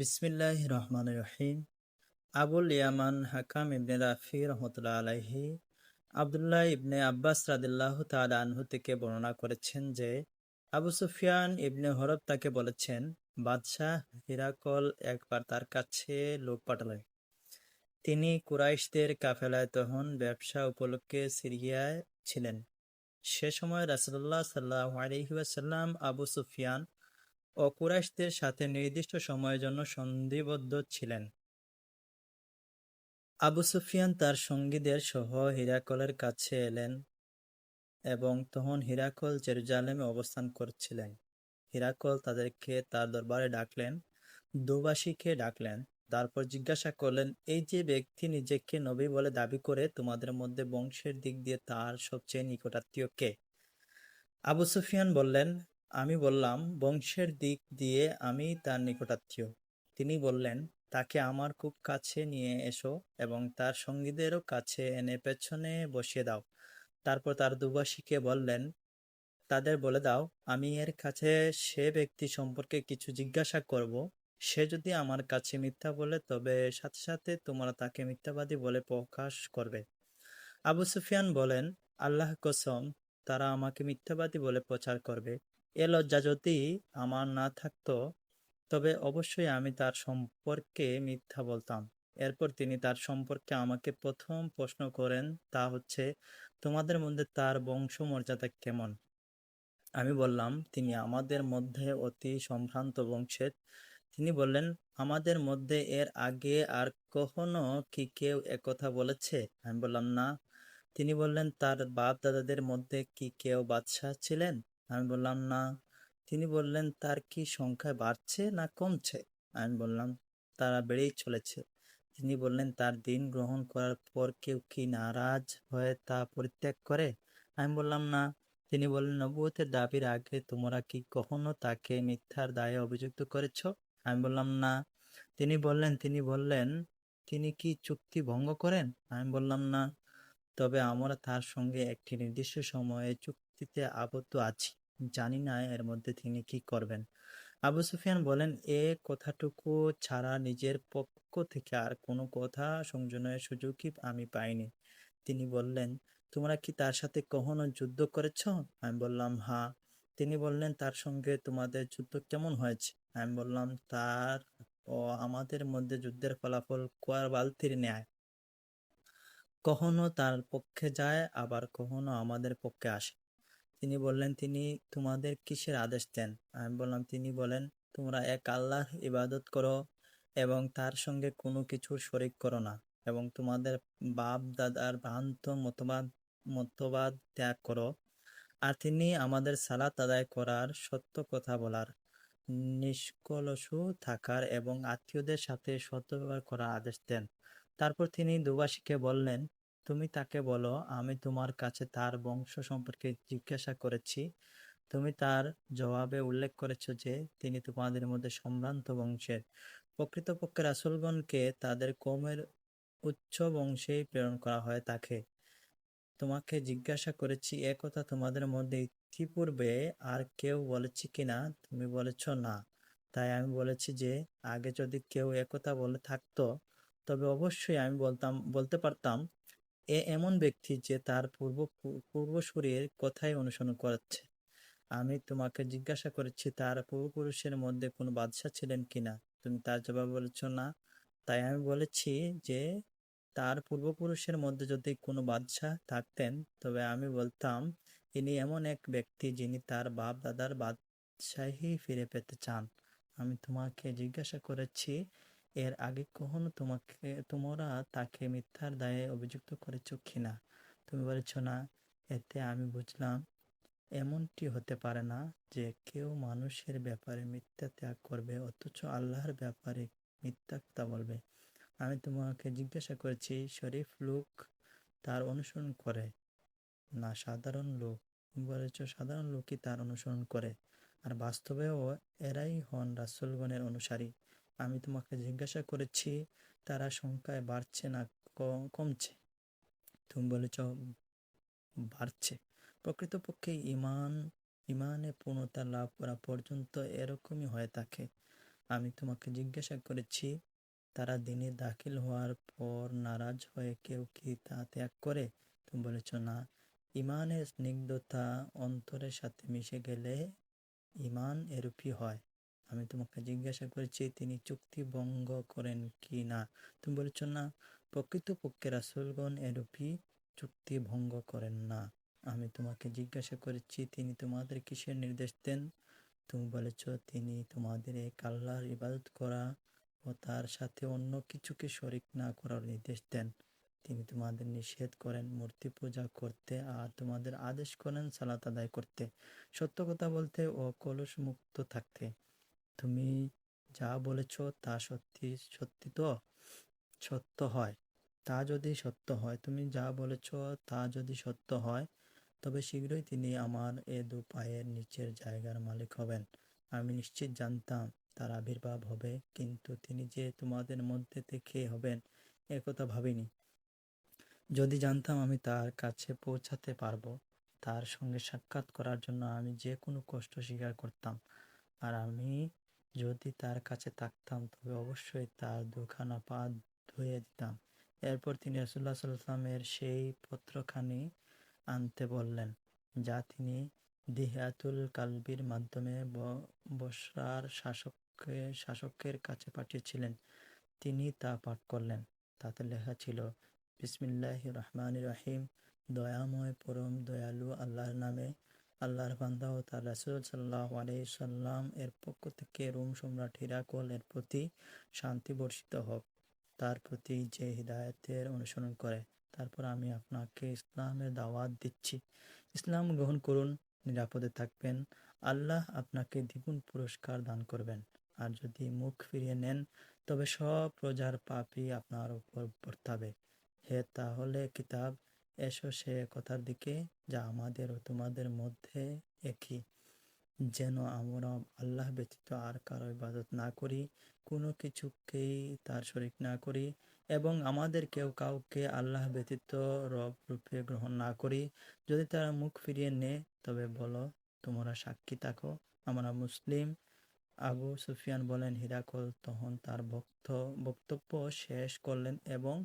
বিসমিল্লাহির রহমানির রহিম। আবুল ইয়ামান হাকাম ইবনে রাফি রহমতুল্লাহ আলাইহি আবদুল্লাহ ইবনে আব্বাস রাদিল্লাহু তাআলা আনহু থেকে বর্ণনা করেছেন যে আবু সুফিয়ান ইবনে হরব তাকে বলেছেন, বাদশাহ হিরাকল একবার তার কাছে লোক পাঠালেন। তিনি কুরাইশদের কাফেলায় তখন ব্যবসা উপলক্ষে সিরিয়ায় ছিলেন। সে সময় রাসূলুল্লাহ সাল্লাল্লাহু আলাইহি ওয়াসাল্লাম আবু সুফিয়ান ও কুরাইশদের সাথে নির্দিষ্ট সময়ের জন্য সন্ধিবদ্ধ ছিলেন। আবু সুফিয়ান তার সঙ্গীদের সহ হিরাকলের কাছে এলেন এবং তখন হিরাকল জেরুজালেমে অবস্থান করছিলেন। হিরাকল তাদেরকে তার দরবারে ডাকলেন, দুবাসীকে ডাকলেন। তারপর জিজ্ঞাসা করলেন, এই যে ব্যক্তি নিজেকে নবী বলে দাবি করে, তোমাদের মধ্যে বংশের দিক দিয়ে তার সবচেয়ে নিকটাত্মীয় কে? আবু সুফিয়ান বললেন, আমি বললাম, বংশের দিক দিয়ে আমি তার নিকটাত্মীয়। তিনি বললেন, তাকে আমার খুব কাছে নিয়ে এসো এবং তার সঙ্গীদেরও কাছে এনে পেছনে বসিয়ে দাও। তারপর তার দুবাসীকে বললেন, তাদের বলে দাও, আমি এর কাছে সে ব্যক্তি সম্পর্কে কিছু জিজ্ঞাসা করব। সে যদি আমার কাছে মিথ্যা বলে, তবে সাথে সাথে তোমরা তাকে মিথ্যাবাদী বলে প্রকাশ করবে। আবু সুফিয়ান বলেন, আল্লাহ কসম, তারা আমাকে মিথ্যাবাদী বলে প্রচার করবে। এ লজ্জা যদি আমার না থাকতো, তবে অবশ্যই আমি তার সম্পর্কে মিথ্যা বলতাম। এরপর তিনি তার সম্পর্কে আমাকে প্রথম প্রশ্ন করেন, তা হচ্ছে, তোমাদের মধ্যে তার বংশমর্যাদা কেমন? আমি বললাম, তিনি আমাদের মধ্যে অতি সম্ভ্রান্ত বংশের। তিনি বললেন, আমাদের মধ্যে এর আগে আর কখনো কি কেউ একথা বলেছে? আমি বললাম, না। তিনি বললেন, তার বাপ দাদাদের মধ্যে কি কেউ বাদশাহ ছিলেন? আমি বললাম, না। তিনি বললেন, তার কি সংখ্যা বাড়ছে না কমছে? আমি বললাম, তারা বেড়েই চলেছে। তিনি বললেন, তার দিন গ্রহণ করার পর কেউ কি নারাজ হয়ে তা পরিত্যাগ করে? আমি বললাম, না। তিনি বললেন, নবুয়তের দাবির আগে তোমরা কি কখনো তাকে মিথ্যার দায়ে অভিযুক্ত করেছ? আমি বললাম, না। তিনি বললেন, তিনি কি চুক্তি ভঙ্গ করেন? আমি বললাম, না। তবে আমরা তার সঙ্গে একটি নির্দিষ্ট সময়ে চুক্তিতে আবদ্ধ আছি। জানি না এর মধ্যে তিনি কি করবেন। আবু সুফিয়ান বলেন, এ কথাটুকু ছাড়া নিজের পক্ষ থেকে আর কোনো কথা সংযোজনের সুযোগই আমি পাইনি। তিনি বললেন, তোমরা কি তার সাথে কখনো যুদ্ধ করেছ? আমি বললাম, হ্যাঁ। তিনি বললেন, তার সঙ্গে তোমাদের যুদ্ধ কেমন হয়েছে? আমি বললাম, তার ও আমাদের মধ্যে যুদ্ধের ফলাফল কুয়ার বালতির ন্যায়। কখনো তার পক্ষে যায়, আবার কখনো আমাদের পক্ষে আসে। তিনি বললেন, তিনি তোমাদের কিসের আদেশ দেন? আমি বললাম, তিনি বলেন, তোমরা এক আল্লাহর ইবাদত করো এবং তার সঙ্গে কোনো কিছুর শরিক করো না, এবং তোমাদের বাপ দাদার ভ্রান্ত মতবাদ ত্যাগ করো। আর তিনি আমাদের সালাত আদায় করার, সত্য কথা বলার, নিষ্কলুষ থাকার এবং আত্মীয়দের সাথে সদ্ব্যবহার করার আদেশ দেন। তারপর তিনি দুবাসীকে বললেন, তুমি তাকে বলো, আমি তোমার কাছে তার বংশ সম্পর্কে জিজ্ঞাসা করেছি। তুমি তার জবাবে উল্লেখ করেছ যে তিনি তোমাদের মধ্যে সম্ভ্রান্ত বংশের। প্রকৃতপক্ষে রাসূলগণকে তাদের কওমের উচ্চ বংশেই প্রেরণ করা হয়ে থাকে। তোমাকে জিজ্ঞাসা করেছি, এ কথা তোমাদের মধ্যে ইতিপূর্বে আর কেউ বলেছে কিনা? তুমি বলেছ, না। তাই আমি বলেছি যে, আগে যদি কেউ একথা বলে থাকতো, তবে অবশ্যই আমি বলতে পারতাম, এ এমন ব্যক্তি যে তার পূর্বসূরীর কথাই অনুসরণ করেছে। আমি তোমাকে জিজ্ঞাসা করেছি, তার পূর্বপুরুষের মধ্যে কোনো বাদশাহ ছিলেন কিনা? তুমি তার জবাব বলেছ, না। তাই আমি বলেছি যে, তার পূর্বপুরুষের মধ্যে যদি কোনো বাদশাহ থাকতেন, তবে আমি বলতাম, ইনি এমন এক ব্যক্তি যিনি তার বাপ দাদার বাদশাহী ফিরে পেতে চান। আমি তোমাকে জিজ্ঞাসা করেছি, এর আগে কখনো তোমরা তাকে মিথ্যার দায়ে অভিযুক্ত করেছ কিনা? তুমি বলেছ, না। এতে আমি বুঝলাম, এমনটি হতে পারে না যে কেউ মানুষের ব্যাপারে মিথ্যা ত্যাগ করবে অথচ আল্লাহর ব্যাপারে মিথ্যা কথা বলবে। আমি তোমাকে জিজ্ঞাসা করেছি, শরীফ লোক তার অনুসরণ করে না সাধারণ লোক? তুমি বলেছ, সাধারণ লোকই তার অনুসরণ করে, আর বাস্তবেও এরাই হন রাসূলগণের অনুসারী। আমি তোমাকে জিজ্ঞাসা করেছি, তারা সংখ্যায় বাড়ছে না কমছে? তুমি বলেছ, বাড়ছে। প্রকৃতপক্ষে ইমানে পূর্ণতা লাভ করা পর্যন্ত এরকমই হয়ে থাকে। আমি তোমাকে জিজ্ঞাসা করেছি, তারা দিনে দাখিল হওয়ার পর নারাজ হয়ে কেউ কি তা ত্যাগ করে? তুমি বলেছ না। ঈমানের স্নিগ্ধতা অন্তরের সাথে মিশে গেলে ঈমান এরূপই হয়। আমি তোমাকে জিজ্ঞাসা করেছি, তিনি চুক্তি ভঙ্গ করেন কি না? তুমি বলেছ না। প্রকৃতপক্ষে রাসূলগণ এরূপই চুক্তি ভঙ্গ করেন না। আমি তোমাকে জিজ্ঞাসা করেছি, তিনি তোমাদের কিসের নির্দেশ দেন? তুমি বলেছ, তিনি তোমাদের এক আল্লাহর ইবাদত করা ও তার সাথে অন্য কিছুকে শরিক না করার নির্দেশ দেন। তিনি তোমাদের নিষেধ করেন মূর্তি পূজা করতে আর তোমাদের আদেশ করেন সালাত আদায় করতে, সত্য কথা বলতে ও কলুষ মুক্ত থাকতে। তুমি যা বলেছ তা সত্যি তো? সত্য হয়। তা যদি সত্য হয়, তুমি যা বলেছ তা যদি সত্য হয়, তবে শীঘ্রই তিনি আমার এ দু পায়ের নিচের জায়গার মালিক হবেন। আমি নিশ্চিত জানতাম তার আবির্ভাব হবে, কিন্তু তিনি যে তোমাদের মধ্যে থেকে হবেন এ কথা ভাবিনি। যদি জানতাম আমি তার কাছে পৌঁছাতে পারবো, তার সঙ্গে সাক্ষাৎ করার জন্য আমি যে কোনো কষ্ট স্বীকার করতাম। আর আমি যদি তার কাছে থাকতাম তবে অবশ্যই তার দুখানা পা ধুয়ে দিতাম। এরপর তিনি রাসূলুল্লাহ সাল্লাল্লাহু আলাইহি ওয়াসাল্লামের সেই পত্রখানি আনতে বললেন, যা তিনি দিহিয়াতুল কালবির মাধ্যমে বসরার শাসকের কাছে পাঠিয়েছিলেন। তিনি তা পাঠ করলেন। তাতে লেখা ছিল, বিসমিল্লাহির রহমানির রহিম, দয়াময় পরম দয়ালু আল্লাহর নামে। আল্লাহর বান্দা ও তার রাসূল সাল্লাল্লাহু আলাইহি সাল্লাম এর পক্ষ থেকে রোম সম্রাট হিরাকল এর প্রতি শান্তি বর্ষিত হোক, তার প্রতি যে হিদায়াতের অনুসরণ করে। তারপর আমি আপনাকে ইসলামের দাওয়াত দিচ্ছি। ইসলাম গ্রহণ করুন, নিরাপদে থাকবেন। আল্লাহ আপনাকে দ্বিগুণ পুরস্কার দান করবেন। আর যদি মুখ ফিরিয়ে নেন তবে সব প্রজার পাপই আপনার উপর বর্তাবে। হে তাহলে কিতাব, এসো সে কথার দিকে যা আমাদের ও তোমাদের মধ্যে একই, যেন আমরা আল্লাহ ব্যতীত আর কারো ইবাদত না করি, কোনো কিছুকেই তার শরিক না করি, এবং আমাদের কেউ কাউকে আল্লাহ ব্যতীত রব রূপে গ্রহণ না করি। যদি তারা মুখ ফিরিয়ে নেয় তবে বলো, তোমরা সাক্ষী থাকো, আমরা মুসলিম। আবু সুফিয়ান বলেন, হিরাকল তখন তার বক্তব্য শেষ করলেন এবং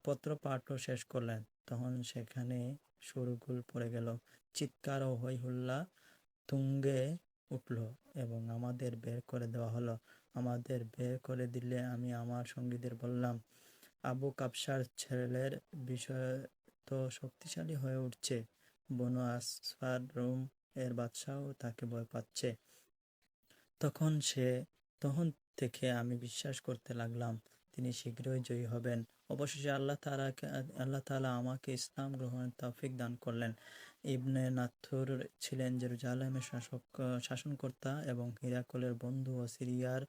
পত্র পাঠও শেষ করলেন। তখন সেখানে শোরগোল পড়ে গেল, চিৎকার ও হৈ হুল্লা তুঙ্গে উঠল এবং আমাদের বের করে দেওয়া হলো। আমাদের বের করে দিলে আমি আমার সঙ্গীদের বললাম, আবু কাবসার ছেলের বিষয় তো শক্তিশালী হয়ে উঠছে। বনু আসফার রোম এর বাদশাও তাকে ভয় পাচ্ছে। তখন থেকে আমি বিশ্বাস করতে লাগলাম তিনি শীঘ্রই জয়ী হবেন। অবশেষে আল্লাহ তাআলা আমাকে ইসলাম গ্রহণের তৌফিক দান করলেন। ইবনে নাথুর ছিলেন জেরুজালেমের শাসনকর্তা এবং হিরাকলের বন্ধু ও সিরিয়ার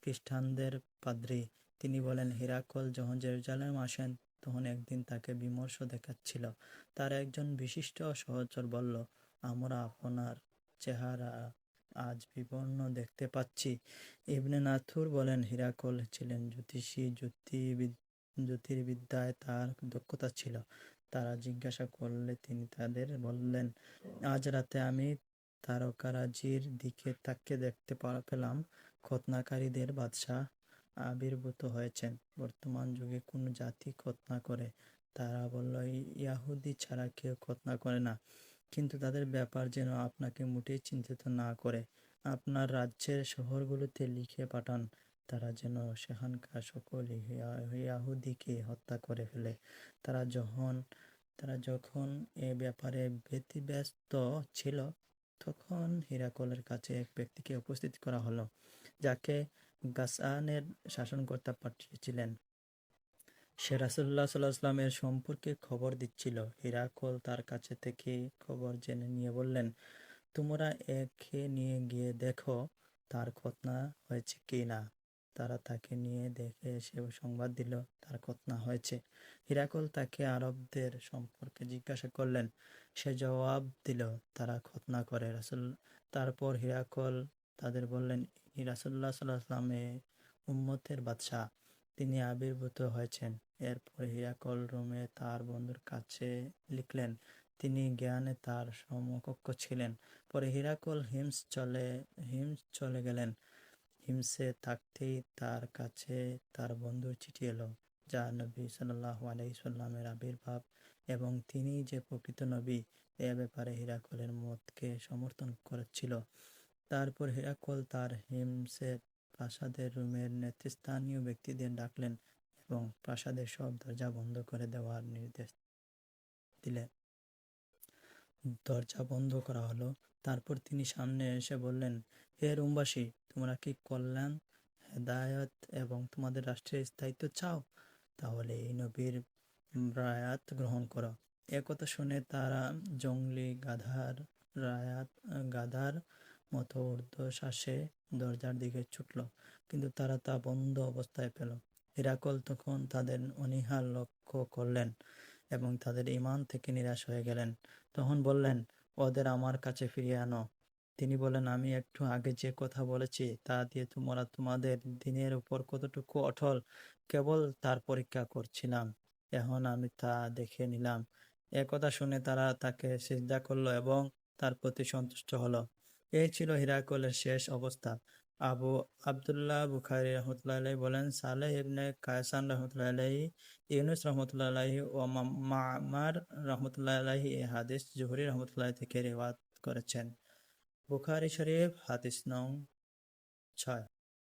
খ্রিস্টানদের পাদ্রী। তিনি বলেন, হিরাকল যখন জেরুজালেম আসেন তখন একদিন তাকে বিমর্ষ দেখাচ্ছিল। তার একজন বিশিষ্ট সহচর বলল, আমরা আপনার চেহারা আজ বিবর্ণ দেখতে পাচ্ছি। ইবনে নাথুর বলেন, হিরাকল ছিলেন জ্যোতিষী, জ্যোতির্বিদ্যায় তার দক্ষতা ছিল। তারা জিজ্ঞাসা করলে তিনি তাদের বললেন, আজ রাতে আমি তারকারাজির দিকে তাকিয়ে দেখতে পেলাম খৎনাকারীদের বাদশাহ আবির্ভূত হয়েছেন। বর্তমান যুগে কোন জাতি খৎনা করে? তারা বলল, ইয়াহুদি ছাড়া কেউ খৎনা করে না, কিন্তু তাদের ব্যাপার যেন আপনাকে মোটেই চিন্তিত না করে। আপনার রাজ্যের শহরগুলোতে লিখে পাঠান, তারা যেন সেখানকার সকল ইয়াহুদিকে হত্যা করে ফেলে। তারা যখন এ ব্যাপারে ব্যতিব্যস্ত ছিল, তখন হিরাকলের কাছে এক ব্যক্তিকে উপস্থিত করা হলো, যাকে গাসসানের শাসনকর্তা পাঠিয়েছিলেন। সে রাসূলুল্লাহ সাল্লাল্লাহু আলাইহি ওয়াসাল্লামের সম্পর্কে খবর দিচ্ছিল। হিরাকল তার কাছে থেকে খবর জেনে নিয়ে বললেন, তোমরা একে নিয়ে গিয়ে দেখো তার খৎনা হয়েছে কি না। তারা তাকে নিয়ে দেখে এসে সংবাদ দিল তার খৎনা হয়েছে। হিরাকল তাকে আরবদের সম্পর্কে জিজ্ঞাসা করলেন। সে জবাব দিল, তারা খৎনা করে। তারপর হিরাকল তাদের বললেন, ইনি রাসূলুল্লাহ সাল্লাল্লাহু আলাইহি ওয়াসাল্লামের উম্মতের বাদশাহ, তিনি আবির্ভূত হয়েছেন। এরপর হিরাকল রোমে তার বন্ধুর কাছে লিখলেন, তিনি জ্ঞানে তার সমকক্ষ ছিলেন। পরে হিরাকল হিমস চলে গেলেন হিমসে থাকতেই তার কাছে তার বন্ধুর চিঠি এলো, যা নবী সাল্লাল্লাহু আলাইহি সাল্লামের আবির্ভাব এবং তিনি যে প্রকৃত নবী এ ব্যাপারে হিরাকলের মতকে সমর্থন করেছিল। তারপর হিরাকল তার হিমসের প্রাসাদের রুমের নেতৃস্থানীয় ব্যক্তিদের ডাকলেন এবং প্রাসাদের সব দরজা বন্ধ করে দেওয়ার নির্দেশ দিলেন। দরজা বন্ধ করা হলো। তারপর তিনি সামনে এসে বললেন, হে রোমবাসী, তোমরা কি কল্যাণ, হেদায়ত এবং তোমাদের রাষ্ট্রের স্থায়িত্ব চাও? তাহলে এই নবীর রায়াত গ্রহণ করো। একথা শুনে তারা জংলি গাধার মতো ঊর্ধ্বশ্বাসে দরজার দিকে ছুটল, কিন্তু তারা তা বন্ধ অবস্থায় পেল। হিরাকল তখন তাদের অনীহা লক্ষ্য করলেন এবং তাদের ঈমান থেকে নিরাশ হয়ে গেলেন। তখন বললেন, ওদের আমার কাছে ফিরিয়ে আনো। তিনি বললেন, আমি একটু আগে যে কথা বলেছি তা দিয়ে তোমরা তোমাদের দ্বীনের উপর কতটুকু অটল, কেবল তার পরীক্ষা করছিলাম। এখন আমি তা দেখে নিলাম। একথা শুনে তারা তাকে সিজদা করল এবং তার প্রতি সন্তুষ্ট হলো। এই ছিল হিরাকলের শেষ অবস্থা। আবু আবদুল্লাহ বুখারী রহমতুল্লাহ আলাইহি বলেন, সালেহ ইবনে কায়সান রহমতুল্লাহ আলাইহি, ইউনুস রহমতুল্লাহ আলাইহি ও মা'মার রহমতুল্লাহ আলাইহি এই হাদিস জুহরি রহমতুল্লাহ থেকে রিওয়ায়াত করেছেন। বুখারী শরীফ হাদিস নং 6।